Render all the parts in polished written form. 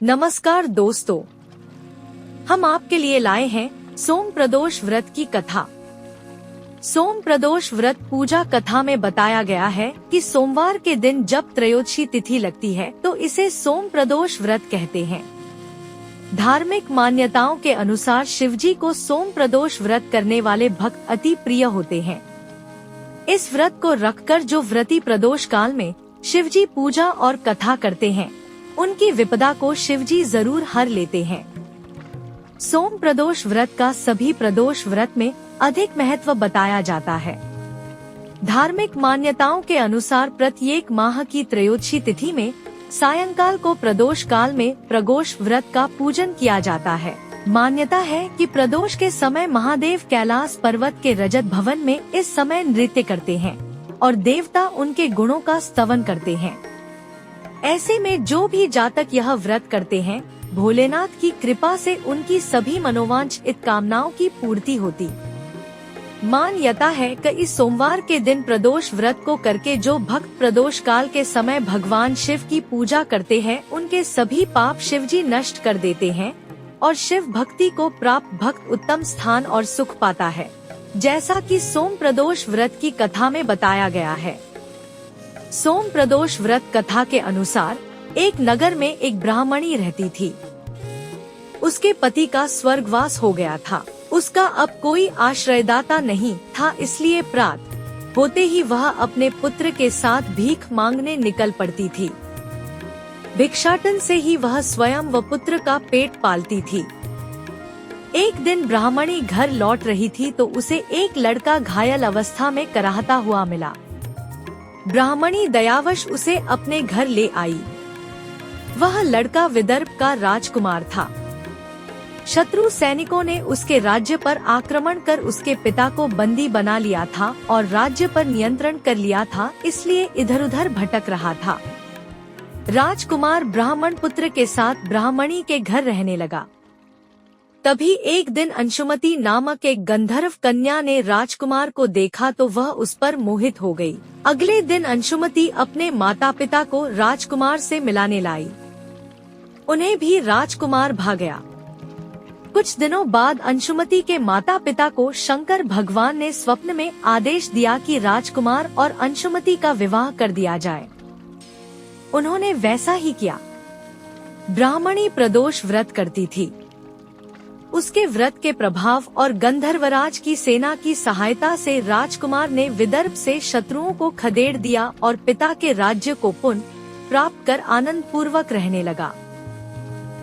नमस्कार दोस्तों, हम आपके लिए लाए हैं सोम प्रदोष व्रत की कथा। सोम प्रदोष व्रत पूजा कथा में बताया गया है कि सोमवार के दिन जब त्रयोदशी तिथि लगती है तो इसे सोम प्रदोष व्रत कहते हैं। धार्मिक मान्यताओं के अनुसार शिवजी को सोम प्रदोष व्रत करने वाले भक्त अति प्रिय होते हैं। इस व्रत को रखकर जो व्रती प्रदोष काल में शिवजी पूजा और कथा करते हैं, उनकी विपदा को शिवजी जरूर हर लेते हैं। सोम प्रदोष व्रत का सभी प्रदोष व्रत में अधिक महत्व बताया जाता है। धार्मिक मान्यताओं के अनुसार प्रत्येक माह की त्रयोदशी तिथि में सायंकाल को प्रदोष काल में प्रदोष व्रत का पूजन किया जाता है। मान्यता है कि प्रदोष के समय महादेव कैलाश पर्वत के रजत भवन में इस समय नृत्य करते हैं और देवता उनके गुणों का स्तवन करते हैं। ऐसे में जो भी जातक यह व्रत करते हैं, भोलेनाथ की कृपा से उनकी सभी मनोवांछित कामनाओं की पूर्ति होती। मान्यता है कि इस सोमवार के दिन प्रदोष व्रत को करके जो भक्त प्रदोष काल के समय भगवान शिव की पूजा करते हैं, उनके सभी पाप शिवजी नष्ट कर देते हैं और शिव भक्ति को प्राप्त भक्त उत्तम स्थान और सुख पाता है, जैसा कि सोम प्रदोष व्रत की कथा में बताया गया है। सोम प्रदोष व्रत कथा के अनुसार एक नगर में एक ब्राह्मणी रहती थी। उसके पति का स्वर्गवास हो गया था। उसका अब कोई आश्रयदाता नहीं था, इसलिए प्रात होते ही वह अपने पुत्र के साथ भीख मांगने निकल पड़ती थी। भिक्षाटन से ही वह स्वयं व पुत्र का पेट पालती थी। एक दिन ब्राह्मणी घर लौट रही थी तो उसे एक लड़का घायल अवस्था में कराहता हुआ मिला। ब्राह्मणी दयावश उसे अपने घर ले आई। वह लड़का विदर्भ का राजकुमार था। शत्रु सैनिकों ने उसके राज्य पर आक्रमण कर उसके पिता को बंदी बना लिया था और राज्य पर नियंत्रण कर लिया था, इसलिए इधर उधर भटक रहा था। राजकुमार ब्राह्मण पुत्र के साथ ब्राह्मणी के घर रहने लगा। तभी एक दिन अंशुमति नामक एक गंधर्व कन्या ने राजकुमार को देखा तो वह उस पर मोहित हो गई। अगले दिन अंशुमति अपने माता पिता को राजकुमार से मिलाने लाई। उन्हें भी राजकुमार भा गया। कुछ दिनों बाद अंशुमति के माता पिता को शंकर भगवान ने स्वप्न में आदेश दिया कि राजकुमार और अंशुमति का विवाह कर दिया जाए। उन्होंने वैसा ही किया। ब्राह्मणी प्रदोष व्रत करती थी। उसके व्रत के प्रभाव और गंधर्वराज की सेना की सहायता से राजकुमार ने विदर्भ से शत्रुओं को खदेड़ दिया और पिता के राज्य को पुनः प्राप्त कर आनंद पूर्वक रहने लगा।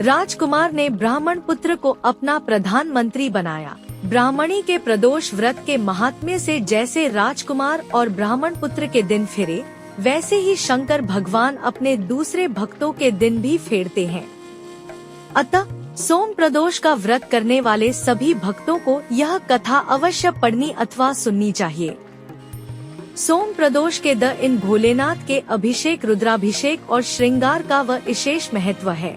राजकुमार ने ब्राह्मण पुत्र को अपना प्रधानमंत्री बनाया। ब्राह्मणी के प्रदोष व्रत के महात्म्य से जैसे राजकुमार और ब्राह्मण पुत्र के दिन फेरे, वैसे ही शंकर भगवान अपने दूसरे भक्तों के दिन भी फेरते हैं। अतः सोम प्रदोष का व्रत करने वाले सभी भक्तों को यह कथा अवश्य पढ़नी अथवा सुननी चाहिए। सोम प्रदोष के दिन भोलेनाथ के अभिषेक, रुद्राभिषेक और श्रृंगार का विशेष महत्व है।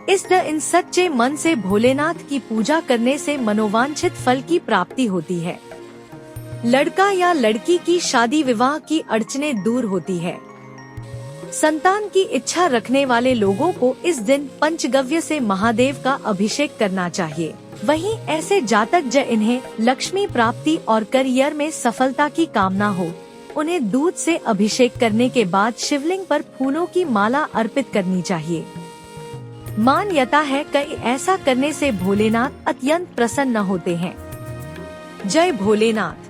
इस दिन सच्चे मन से भोलेनाथ की पूजा करने से मनोवांछित फल की प्राप्ति होती है। लड़का या लड़की की शादी विवाह की अड़चनें दूर होती है। संतान की इच्छा रखने वाले लोगों को इस दिन पंचगव्य से महादेव का अभिषेक करना चाहिए। वहीं ऐसे जातक जिन्हें लक्ष्मी प्राप्ति और करियर में सफलता की कामना हो, उन्हें दूध से अभिषेक करने के बाद शिवलिंग पर फूलों की माला अर्पित करनी चाहिए। मान्यता है कि ऐसा करने से भोलेनाथ अत्यंत प्रसन्न होते हैं। जय भोलेनाथ।